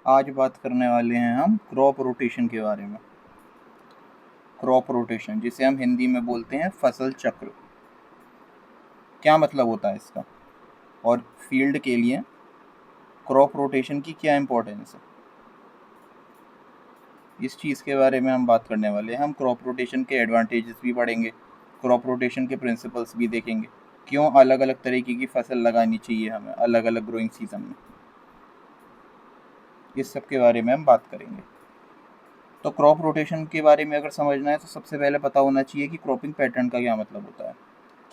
आज बात करने वाले हैं हम क्रॉप रोटेशन के बारे में। क्रॉप रोटेशन, जिसे हम हिंदी में बोलते हैं फसल चक्र, क्या मतलब होता है इसका और फील्ड के लिए क्रॉप रोटेशन की क्या इम्पोर्टेंस है, इस चीज़ के बारे में हम बात करने वाले हैं। हम क्रॉप रोटेशन के एडवांटेजेस भी पढ़ेंगे, क्रॉप रोटेशन के प्रिंसिपल्स भी देखेंगे, क्यों अलग अलग तरीके की फसल लगानी चाहिए हमें अलग अलग ग्रोइंग सीजन में, इस सब के बारे में हम बात करेंगे। तो क्रॉप रोटेशन के बारे में अगर समझना है तो सबसे पहले पता होना चाहिए कि क्रॉपिंग पैटर्न का क्या मतलब होता है।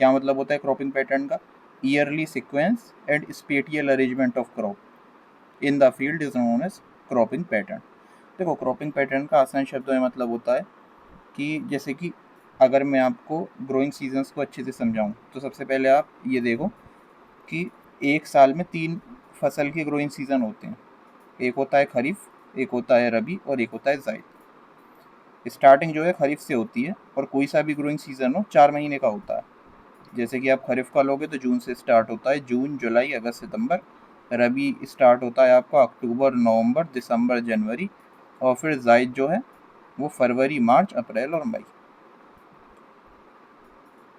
क्या मतलब होता है क्रॉपिंग पैटर्न का? Yearly sequence and spatial arrangement of crop in the field is known as cropping pattern. देखो, क्रॉपिंग पैटर्न का आसान शब्दों में मतलब होता है कि जैसे कि अगर मैं आपको ग्रोइंग सीजन्स को अच्छे से समझाऊं तो सबसे पहले आप ये देखो कि एक साल में 3 फसल के ग्रोइंग सीजन होते हैं। एक होता है खरीफ, एक होता है रबी और एक होता है जायद। स्टार्टिंग जो है खरीफ से होती है और कोई सा भी ग्रोइंग सीजन हो 4 महीने का होता है। जैसे कि आप खरीफ का लोगे तो जून से स्टार्ट होता है, जून जुलाई अगस्त सितंबर। रबी स्टार्ट होता है आपका अक्टूबर नवंबर दिसंबर जनवरी, और फिर जायद जो है वो फरवरी मार्च अप्रैल और मई।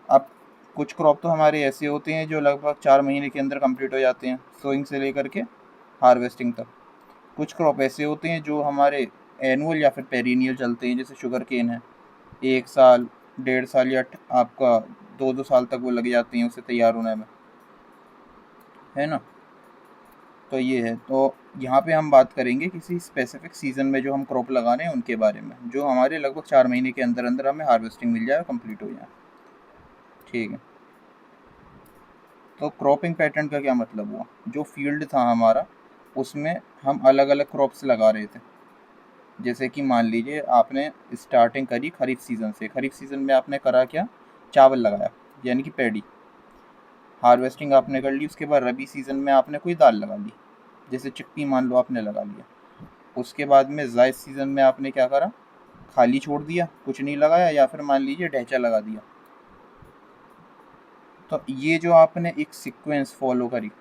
अब कुछ क्रॉप तो हमारे ऐसे होते हैं जो लगभग 4 महीने के अंदर कंप्लीट हो जाते हैं, सोइंग से लेकर के हार्वेस्टिंग तक। कुछ क्रॉप ऐसे होते हैं जो हमारे एनुअल या फिर पेरिनियल चलते हैं, जैसे शुगर केन है, 1 साल 1.5 साल या आपका 2-2 साल तक वो लग जाते हैं उसे तैयार होने में, है ना। तो ये है, तो यहाँ पे हम बात करेंगे किसी स्पेसिफिक सीज़न में जो हम क्रॉप लगा रहे हैं उनके बारे में, जो हमारे लगभग 4 महीने के अंदर अंदर हमें हार्वेस्टिंग मिल जाए और कंप्लीट हो जाए। ठीक है, तो क्रॉपिंग पैटर्न का क्या मतलब हुआ? जो फील्ड था हमारा उसमें हम अलग अलग क्रॉप्स लगा रहे थे। जैसे कि मान लीजिए आपने स्टार्टिंग करी खरीफ सीज़न से। खरीफ सीज़न में आपने करा क्या? चावल लगाया, यानी कि पैडी। हार्वेस्टिंग आपने कर ली, उसके बाद रबी सीज़न में आपने कोई दाल लगा ली, जैसे चिक्की मान लो आपने लगा लिया। उसके बाद में जायद सीज़न में आपने क्या करा? खाली छोड़ दिया, कुछ नहीं लगाया, या फिर मान लीजिए ढैचा लगा दिया। तो ये जो आपने एक सीक्वेंस फॉलो करी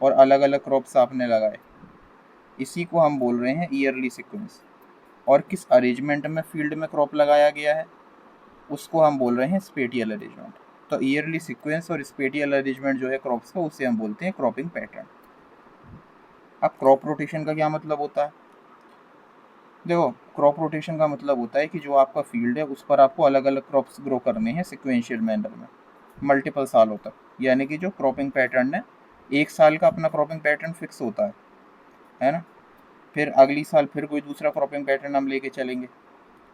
और अलग अलग क्रॉप्स आपने लगाए, इसी को हम बोल रहे हैं ईयरली सीक्वेंस। और किस अरेंजमेंट में फील्ड में क्रॉप लगाया गया है उसको हम बोल रहे हैं स्पेटियल अरेंजमेंट। तो ईयरली सीक्वेंस और स्पेटियल अरेंजमेंट जो है क्रॉप्स का, उसे हम बोलते हैं क्रॉपिंग पैटर्न। अब क्रॉप रोटेशन का क्या मतलब होता है? देखो, क्रॉप रोटेशन का मतलब होता है कि जो आपका फील्ड है उस पर आपको अलग अलग क्रॉप्स ग्रो करने हैं सिक्वेंशियल मैनर में मल्टीपल सालों तक। यानी कि जो क्रॉपिंग पैटर्न है, 1 साल का अपना क्रॉपिंग पैटर्न फिक्स होता है ना। फिर अगली साल फिर कोई दूसरा क्रॉपिंग पैटर्न हम लेके चलेंगे।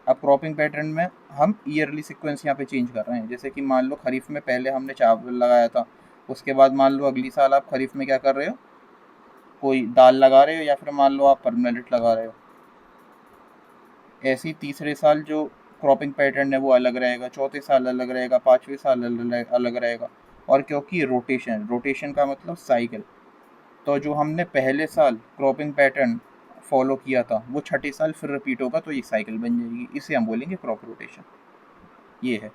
अब क्रॉपिंग पैटर्न में हम ईयरली सीक्वेंस यहाँ पे चेंज कर रहे हैं। जैसे कि मान लो खरीफ में पहले हमने चावल लगाया था, उसके बाद मान लो अगली साल आप खरीफ में क्या कर रहे हो? कोई दाल लगा रहे हो, या फिर मान लो आप परमेलेट लगा रहे हो। ऐसे ही तीसरे साल जो क्रॉपिंग पैटर्न है वो अलग रहेगा, चौथे साल अलग रहेगा, पाँचवें साल अलग रहेगा। और क्योंकि रोटेशन, रोटेशन का मतलब साइकिल, तो जो हमने पहले साल क्रॉपिंग पैटर्न फॉलो किया था वो छठे साल फिर रिपीट होगा, तो ये साइकिल बन जाएगी। इसे हम बोलेंगे क्रॉप रोटेशन। ये है,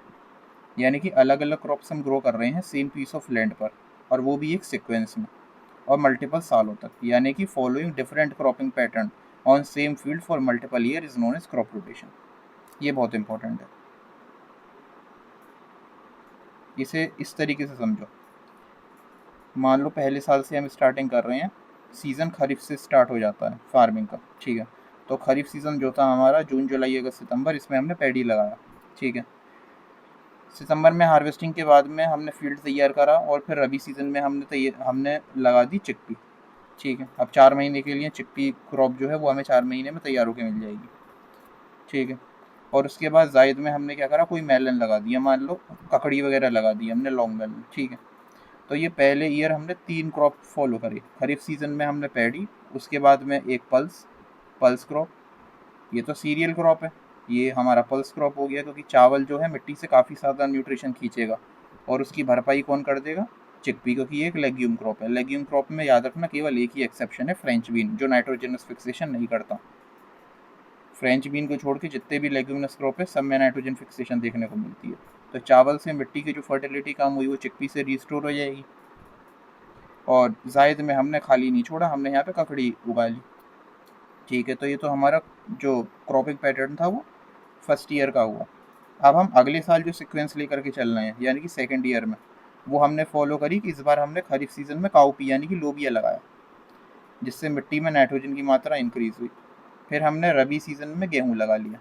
यानी कि अलग अलग क्रॉप्स हम ग्रो कर रहे हैं सेम पीस ऑफ लैंड पर, और वो भी एक सीक्वेंस में और मल्टीपल सालों तक। यानी कि following different cropping pattern on same field for multiple year is known as crop rotation. ये बहुत इंपॉर्टेंट है, इसे इस तरीके से समझो। मान लो पहले साल से हम स्टार्टिंग कर रहे हैं, सीज़न खरीफ से स्टार्ट हो जाता है फार्मिंग का, ठीक है। तो खरीफ सीज़न जो था हमारा जून जुलाई अगस्त सितंबर, इसमें हमने पैडी लगाया, ठीक है। सितंबर में हार्वेस्टिंग के बाद में हमने फील्ड तैयार करा, और फिर रबी सीज़न में हमने लगा दी चिकपी, ठीक है। अब 4 महीने के लिए चिकपी क्रॉप जो है वो हमें 4 महीने में तैयार होकर मिल जाएगी, ठीक है। और उसके बाद जायद में हमने क्या करा? कोई मेलन लगा दिया, मान लो ककड़ी वगैरह लगा दी हमने, लॉन्ग मेलन, ठीक है। तो ये पहले ईयर हमने 3 क्रॉप फॉलो करी। खरीफ सीज़न में हमने पैडी, उसके बाद में एक पल्स पल्स क्रॉप, ये तो सीरियल क्रॉप है, ये हमारा पल्स क्रॉप हो गया, क्योंकि चावल जो है मिट्टी से काफ़ी ज़्यादा न्यूट्रिशन खींचेगा और उसकी भरपाई कौन कर देगा? चिकपी, क्योंकि ये एक लेग्यूम क्रॉप है। लेग्यूम क्रॉप में याद रखना केवल एक ही एक्सेप्शन है, फ्रेंच बीन, जो नाइट्रोजनस फिक्सेशन नहीं करता। फ्रेंच बीन को छोड़ के जितने भी लेग्यूमिनस क्रॉप है सब में नाइट्रोजन फिक्सेशन देखने को मिलती है। तो चावल से मिट्टी की जो फर्टिलिटी कम हुई वो चिकपी से रिस्टोर हो जाएगी। और जायद में हमने खाली नहीं छोड़ा, हमने यहाँ पे ककड़ी उगा ली। ठीक है, तो ये तो हमारा जो क्रॉपिंग पैटर्न था वो फर्स्ट ईयर का हुआ। अब हम अगले साल जो सीक्वेंस लेकर के चल रहे हैं यानी कि सेकेंड ईयर में, वो हमने फॉलो करी कि इस बार हमने खरीफ सीजन में काउपी यानी कि लोबिया लगाया, जिससे मिट्टी में नाइट्रोजन की मात्रा इंक्रीज हुई। फिर हमने रबी सीजन में गेहूँ लगा लिया,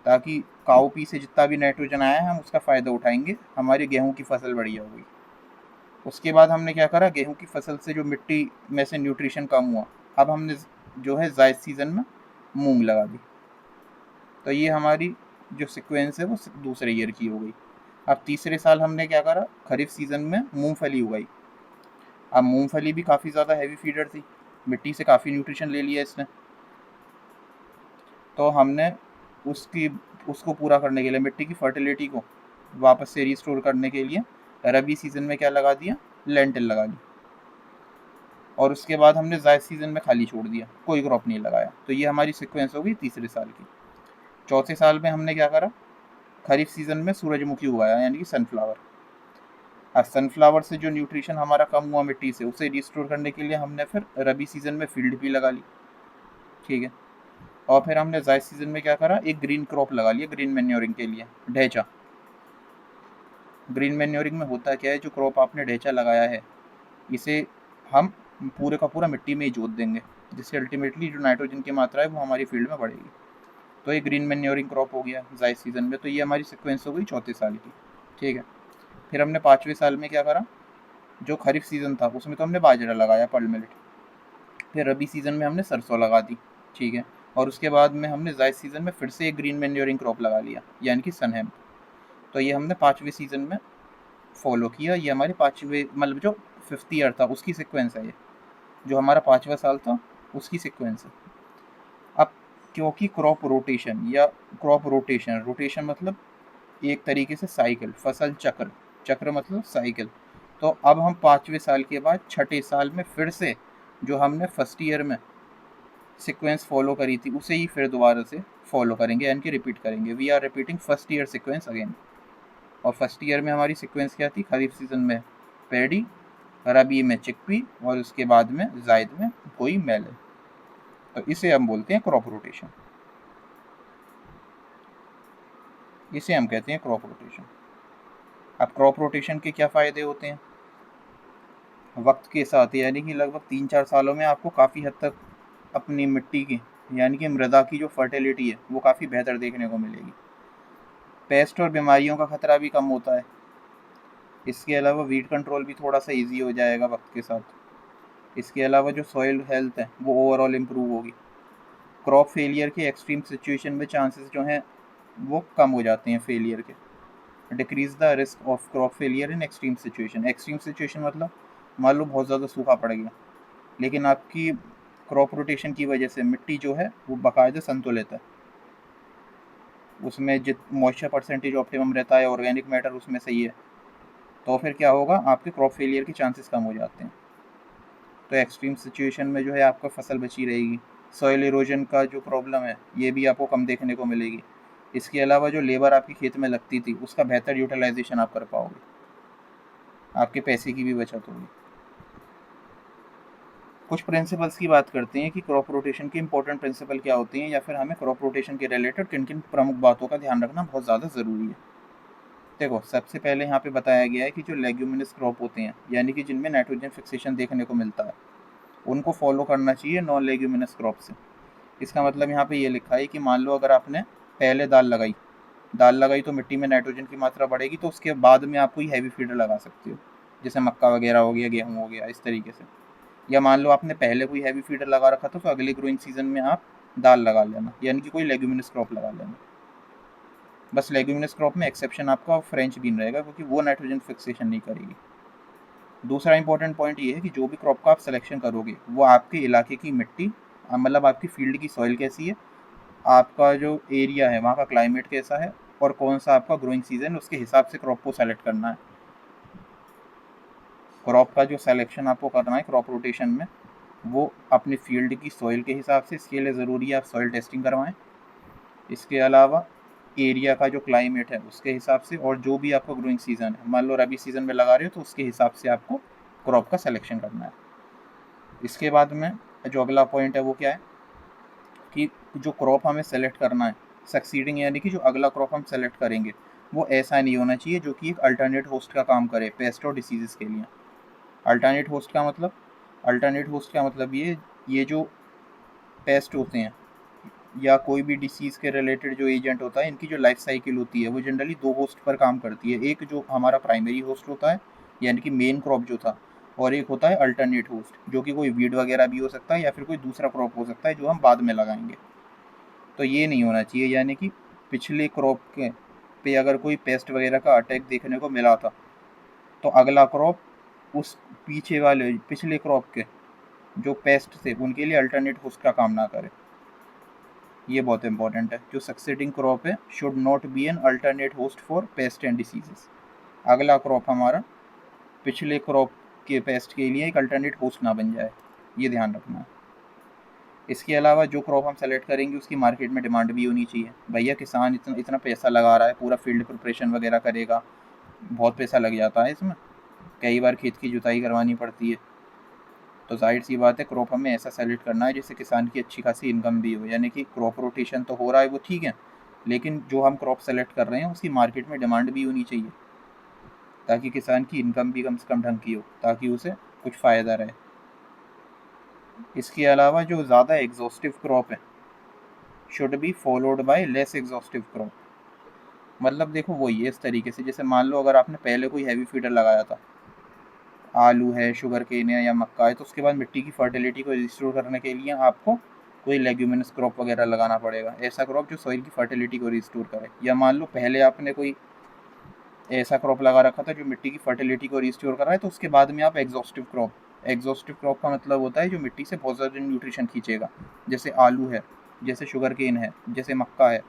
ताकि काउपी से जितना भी नाइट्रोजन आया है हम उसका फ़ायदा उठाएंगे, हमारी गेहूँ की फसल बढ़िया होगी। उसके बाद हमने क्या करा, गेहूँ की फसल से जो मिट्टी में से न्यूट्रिशन कम हुआ, अब हमने जो है जायद सीज़न में मूंग लगा दी। तो ये हमारी जो सीक्वेंस है वो दूसरे ईयर की हो गई। अब तीसरे साल हमने क्या करा, खरीफ सीज़न में मूंगफली उगाई। अब मूंगफली भी काफ़ी ज़्यादा हैवी फीडर थी, मिट्टी से काफ़ी न्यूट्रिशन ले लिया इसने, तो हमने उसको पूरा करने के लिए, मिट्टी की फर्टिलिटी को वापस से रिस्टोर करने के लिए रबी सीज़न में क्या लगा दिया, लेंटिल लगा दी। और उसके बाद हमने जायद सीज़न में खाली छोड़ दिया, कोई क्रॉप नहीं लगाया। तो ये हमारी सीक्वेंस हो गई तीसरे साल की। चौथे साल में हमने क्या करा, खरीफ सीज़न में सूरजमुखी उगाया यानी कि सनफ्लावर। अब सनफ्लावर से जो न्यूट्रिशन हमारा कम हुआ मिट्टी से, उसे रिस्टोर करने के लिए हमने फिर रबी सीज़न में फील्ड भी लगा ली। ठीक है, और फिर हमने जायद सीज़न में क्या करा, एक ग्रीन क्रॉप लगा लिया ग्रीन मैन्योरिंग के लिए, ढैचा। ग्रीन मैन्योरिंग में होता क्या है, जो क्रॉप आपने ढैचा लगाया है इसे हम पूरे का पूरा मिट्टी में ही जोत देंगे, जिससे अल्टीमेटली जो नाइट्रोजन की मात्रा है वो हमारी फील्ड में बढ़ेगी। तो ये ग्रीन मैन्योरिंग क्रॉप हो गया जायद सीज़न में। तो ये हमारी सिक्वेंस हो गई चौथे साल की। ठीक है, फिर हमने पाँचवें साल में क्या करा, जो खरीफ सीज़न था उसमें तो हमने बाजरा लगाया, पर्ल मिलेट। फिर रबी सीज़न में हमने सरसों लगा दी। ठीक है, और उसके बाद में हमने जायद सीज़न में फिर से एक ग्रीन मैन्योरिंग क्रॉप लगा लिया यानी कि सनहेम। तो ये हमने पाँचवें सीज़न में फॉलो किया। ये हमारे पाँचवें मतलब जो फिफ्थ ईयर था उसकी सिक्वेंस है, ये जो हमारा पाँचवा साल था उसकी सिक्वेंस है। अब क्योंकि क्रॉप रोटेशन या क्रॉप रोटेशन, रोटेशन मतलब एक तरीके से साइकिल, फसल चक्र, चक्र मतलब साइकिल। तो अब हम पाँचवें साल के बाद छठे साल में फिर से जो हमने फर्स्ट ईयर में सीक्वेंस फॉलो करी थी उसे ही फिर दोबारा से फॉलो करेंगे यानी कि रिपीट करेंगे। We are repeating first year sequence again. और फर्स्ट ईयर में हमारी सीक्वेंस क्या थी, खरीफ सीजन में पैडी, रबी में चिकपी और उसके बाद में जायद में कोई मेलन। तो इसे हम बोलते हैं क्रॉप रोटेशन, इसे हम कहते हैं क्रॉप रोटेशन। अब क्रॉप रोटेशन के क्या फ़ायदे होते हैं, वक्त के साथ यानी कि लगभग 3-4 सालों में आपको काफ़ी हद तक अपनी मिट्टी की यानी कि मृदा की जो फर्टिलिटी है वो काफ़ी बेहतर देखने को मिलेगी। पेस्ट और बीमारियों का खतरा भी कम होता है। इसके अलावा वीड कंट्रोल भी थोड़ा सा इजी हो जाएगा वक्त के साथ। इसके अलावा जो सॉइल हेल्थ है वो ओवरऑल इम्प्रूव होगी। क्रॉप फेलियर के एक्सट्रीम सिचुएशन में चांसेस जो हैं वो कम हो जाते हैं फेलियर के। Decrease the risk of crop failure in extreme situation. Extreme situation मतलब मान लो बहुत ज़्यादा सूखा पड़ गया, लेकिन आपकी क्रॉप रोटेशन की वजह से मिट्टी जो है वो बाकायदा संतुलित है, उसमें जित मॉइस्चर परसेंटेज ऑप्टिमम रहता है, ऑर्गेनिक मैटर उसमें सही है, तो फिर क्या होगा, आपके क्रॉप फेलियर के चांसेस कम हो जाते हैं। तो एक्सट्रीम सिचुएशन में जो है आपका फसल बची रहेगी। सॉइल इरोजन का जो प्रॉब्लम है ये भी आपको कम देखने को मिलेगी। इसके अलावा जो लेबर आपकी खेत में लगती थी उसका बेहतर यूटिलाइजेशन आप कर पाओगे, आपके पैसे की भी बचत होगी। कुछ प्रिंसिपल्स की बात करते हैं कि क्रॉप रोटेशन के इंपॉर्टेंट प्रिंसिपल क्या होते हैं, या फिर हमें क्रॉप रोटेशन के रिलेटेड किन किन प्रमुख बातों का ध्यान रखना बहुत ज़्यादा ज़रूरी है। देखो, सबसे पहले यहाँ पे बताया गया है कि जो लेग्यूमिनस क्रॉप होते हैं यानी कि जिनमें नाइट्रोजन फिक्सेशन देखने को मिलता है, उनको फॉलो करना चाहिए नॉन लेग्यूमिनस क्रॉप से। इसका मतलब यहाँ पे ये लिखा है कि मान लो अगर आपने पहले दाल लगाई तो मिट्टी में नाइट्रोजन की मात्रा बढ़ेगी, तो उसके बाद में आप कोई हैवी फीडर लगा सकते हो, जैसे मक्का वगैरह हो गया, गेहूँ हो गया, इस तरीके से। या मान लो आपने पहले कोई हैवी फीडर लगा रखा था, तो अगले ग्रोइंग सीजन में आप दाल लगा लेना, यानी कि कोई लेग्यूमिनस क्रॉप लगा लेना। बस लेग्यूमिनस क्रॉप में एक्सेप्शन आपका फ्रेंच बीन रहेगा, क्योंकि वो नाइट्रोजन फिक्सेशन नहीं करेगी। दूसरा इंपॉर्टेंट पॉइंट ये है कि जो भी क्रॉप का आप सिलेक्शन करोगे वो आपके इलाके की मिट्टी, मतलब आपकी फील्ड की सॉइल कैसी है, आपका जो एरिया है वहाँ का क्लाइमेट कैसा है, और कौन सा आपका ग्रोइंग सीजन, उसके हिसाब से क्रॉप को सेलेक्ट करना है। क्रॉप का जो सिलेक्शन आपको करना है क्रॉप रोटेशन में, वो अपनी फील्ड की सॉइल के हिसाब से। इसके लिए ज़रूरी है आप सॉइल टेस्टिंग करवाएं। इसके अलावा एरिया का जो क्लाइमेट है उसके हिसाब से, और जो भी आपका ग्रोइंग सीज़न है, मान लो रबी सीज़न में लगा रहे हो तो उसके हिसाब से आपको क्रॉप का सिलेक्शन करना है। इसके बाद में जो अगला पॉइंट है वो क्या है, कि जो क्रॉप हमें सेलेक्ट करना है सक्सीडिंग, यानी कि जो अगला क्रॉप हम सेलेक्ट करेंगे वो ऐसा नहीं होना चाहिए जो कि एक अल्टरनेट होस्ट का काम करे पेस्ट और डिसीज़ के लिए। अल्टरनेट होस्ट का मतलब, अल्टरनेट होस्ट का मतलब ये जो पेस्ट होते हैं या कोई भी डिसीज़ के रिलेटेड जो एजेंट होता है, इनकी जो लाइफ साइकिल होती है वो जनरली दो होस्ट पर काम करती है। एक जो हमारा प्राइमरी होस्ट होता है यानी कि मेन क्रॉप जो था, और एक होता है अल्टरनेट होस्ट जो कि कोई वीड वगैरह भी हो सकता है या फिर कोई दूसरा क्रॉप हो सकता है जो हम बाद में लगाएंगे। तो ये नहीं होना चाहिए, यानी कि पिछले क्रॉप के पे अगर कोई पेस्ट वगैरह का अटैक देखने को मिला था तो अगला क्रॉप उस पीछे वाले पिछले क्रॉप के जो पेस्ट थे उनके लिए अल्टरनेट होस्ट का काम ना करे। ये बहुत इंपॉर्टेंट है। जो सक्सेडिंग क्रॉप है should not be an alternate host for paste and diseases. अगला क्रॉप हमारा पिछले क्रॉप के पेस्ट के लिए एक अल्टरनेट होस्ट ना बन जाए, ये ध्यान रखना है। इसके अलावा जो क्रॉप हम सेलेक्ट करेंगे उसकी मार्केट में डिमांड भी होनी चाहिए। भैया किसान इतना इतना पैसा लगा रहा है, पूरा फील्ड प्रिपरेशन वगैरह करेगा, बहुत पैसा लग जाता है इसमें, कई बार खेत की जुताई करवानी पड़ती है। तो जाहिर सी बात है क्रॉप हमें ऐसा सेलेक्ट करना है जिससे किसान की अच्छी खासी इनकम भी हो, यानी कि क्रॉप रोटेशन तो हो रहा है वो ठीक है, लेकिन जो हम क्रॉप सेलेक्ट कर रहे हैं उसकी मार्केट में डिमांड भी होनी चाहिए ताकि किसान की इनकम भी कम से कम ढंग की हो, ताकि उसे कुछ फ़ायदा रहे। इसके अलावा जो ज़्यादा एग्जॉस्टिव क्रॉप है should be followed by less exhaustive crop. मतलब देखो वही है इस तरीके से, जैसे मान लो अगर आपने पहले कोई हैवी फीडर लगाया था, आलू है, शुगर केन है या मक्का है, तो उसके बाद मिट्टी की फर्टिलिटी को रिस्टोर करने के लिए आपको कोई लेग्यूमिनस क्रॉप वगैरह लगाना पड़ेगा, ऐसा क्रॉप जो सॉइल की फर्टिलिटी को रिस्टोर करे। या मान लो पहले आपने कोई ऐसा क्रॉप लगा रखा था जो मिट्टी की फर्टिलिटी को रिस्टोर कर रहा है, तो उसके बाद में आप एग्जॉस्टिव क्रॉप का मतलब होता है जो मिट्टी से बहुत ज़्यादा न्यूट्रिशन खींचेगा, जैसे आलू है, जैसे शुगर केन है, जैसे मक्का है।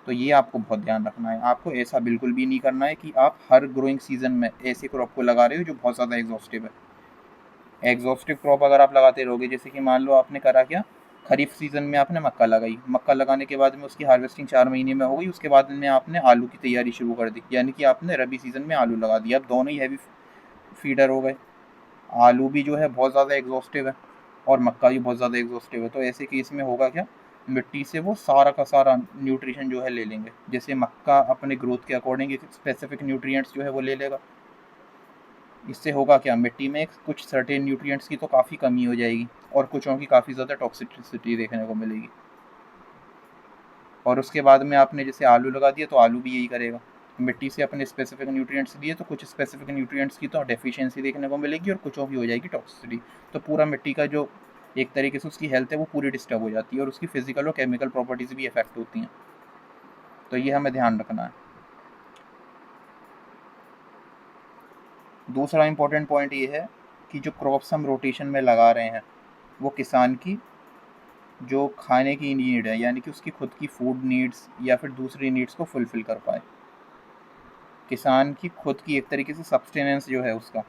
तो ये आपको बहुत ध्यान रखना है। आपको ऐसा बिल्कुल भी नहीं करना है कि आप हर ग्रोइंग सीजन में ऐसे क्रॉप को लगा रहे हो जो बहुत ज़्यादा एग्जॉस्टिव है। एग्जॉस्टिव क्रॉप अगर आप लगाते रहोगे, जैसे कि मान लो आपने करा क्या, खरीफ सीजन में आपने मक्का लगाई, मक्का लगाने के बाद में उसकी हार्वेस्टिंग 4 महीने में हो गई, उसके बाद में आपने आलू की तैयारी शुरू कर दी, यानी कि आपने रबी सीजन में आलू लगा दिया। अब दोनों ही हैवी फीडर हो गए, आलू भी जो है बहुत ज़्यादा एग्जॉस्टिव है और मक्का भी बहुत ज़्यादा एग्जॉस्टिव है। तो ऐसे केस में होगा क्या, मिट्टी से वो सारा का सारा न्यूट्रिशन जो है ले लेंगे। जैसे मक्का अपने ग्रोथ के अकॉर्डिंग एक स्पेसिफिक न्यूट्रिएंट्स जो है वो ले लेगा, इससे होगा क्या, मिट्टी में कुछ सर्टेन न्यूट्रिएंट्स की तो काफ़ी कमी हो जाएगी और कुछों की काफ़ी ज़्यादा टॉक्सिसिटी देखने को मिलेगी। और उसके बाद में आपने जैसे आलू लगा दिया तो आलू भी यही करेगा, मिट्टी से अपने स्पेसिफिक न्यूट्रिएंट्स दिए तो कुछ स्पेसिफिक न्यूट्रिएंट्स की तो डेफिशिएंसी देखने को मिलेगी और कुछों की हो जाएगी टॉक्सिसिटी। तो पूरा मिट्टी का जो एक तरीके से उसकी हेल्थ है वो पूरी डिस्टर्ब हो जाती है और उसकी फिजिकल और केमिकल प्रॉपर्टीज़ भी इफेक्ट होती हैं। तो ये हमें ध्यान रखना है। दूसरा इंपॉर्टेंट पॉइंट ये है कि जो क्रॉप्स हम रोटेशन में लगा रहे हैं वो किसान की जो खाने की नीड है, यानी कि उसकी खुद की फूड नीड्स या फिर दूसरी नीड्स को फुलफ़िल कर पाए। किसान की खुद की एक तरीके से सब्सटेनेंस जो है उसका,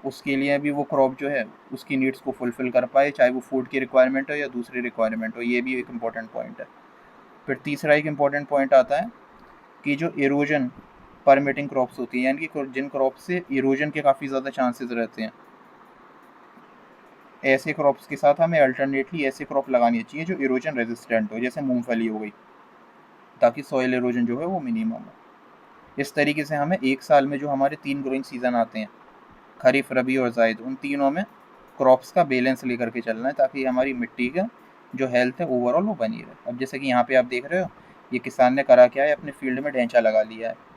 उसके लिए भी वो क्रॉप जो है उसकी नीड्स को फुलफ़िल कर पाए, चाहे वो फूड की रिक्वायरमेंट हो या दूसरी रिक्वायरमेंट हो। ये भी एक इम्पॉर्टेंट पॉइंट है। फिर तीसरा एक इम्पॉर्टेंट पॉइंट आता है कि जो इरोजन परमिटिंग क्रॉप्स होती हैं, यानी कि जिन क्रॉप से इरोजन के काफ़ी ज़्यादा चांसेस रहते हैं, ऐसे क्रॉप्स के साथ हमें अल्टरनेटली ऐसे क्रॉप लगानी चाहिए जो इरोजन रेजिस्टेंट हो, जैसे मूंगफली हो गई, ताकि सॉइल इरोजन जो है वो मिनिमम हो। इस तरीके से हमें एक साल में जो हमारे 3 ग्रोइंग सीज़न आते हैं, खरीफ, रबी और जायद, उन तीनों में क्रॉप्स का बैलेंस लेकर के चलना है ताकि हमारी मिट्टी का जो हेल्थ है ओवरऑल वो बनी रहे। अब जैसे कि यहाँ पे आप देख रहे हो, ये किसान ने करा क्या है, अपने फील्ड में ढैंचा लगा लिया है।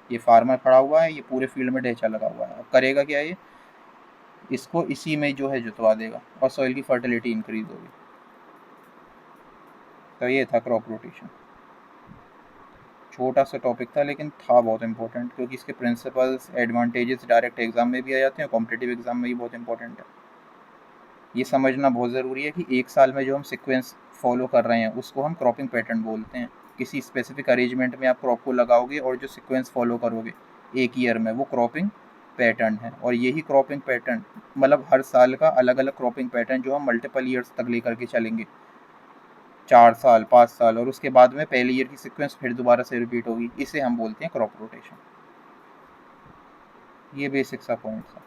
ये फार्मर खड़ा हुआ है, ये पूरे फील्ड में ढैंचा लगा हुआ है। अब करेगा क्या, ये इसको इसी में जो है जुतवा देगा और सॉइल की फर्टिलिटी इंक्रीज होगी। तो ये था क्रॉप रोटेशन। छोटा सा टॉपिक था लेकिन था बहुत इंपॉर्टेंट, क्योंकि इसके प्रिंसिपल्स, एडवांटेजेस डायरेक्ट एग्जाम में भी आ जाते हैं, कॉम्पिटिटिव एग्जाम में भी बहुत इंपॉर्टेंट है। ये समझना बहुत ज़रूरी है कि एक साल में जो हम सीक्वेंस फॉलो कर रहे हैं उसको हम क्रॉपिंग पैटर्न बोलते हैं। किसी स्पेसिफिक अरेंजमेंट में आप क्रॉप को लगाओगे और जो सीक्वेंस फॉलो करोगे एक ईयर में, वो क्रॉपिंग पैटर्न है। और यही क्रॉपिंग पैटर्न मतलब हर साल का अलग अलग क्रॉपिंग पैटर्न जो हम मल्टीपल ईयर्स तक लेकर के चलेंगे, 4 साल, 5 साल, और उसके बाद में पहले ईयर की सीक्वेंस फिर दोबारा से रिपीट होगी, इसे हम बोलते हैं क्रॉप रोटेशन। ये बेसिक सा पॉइंट था।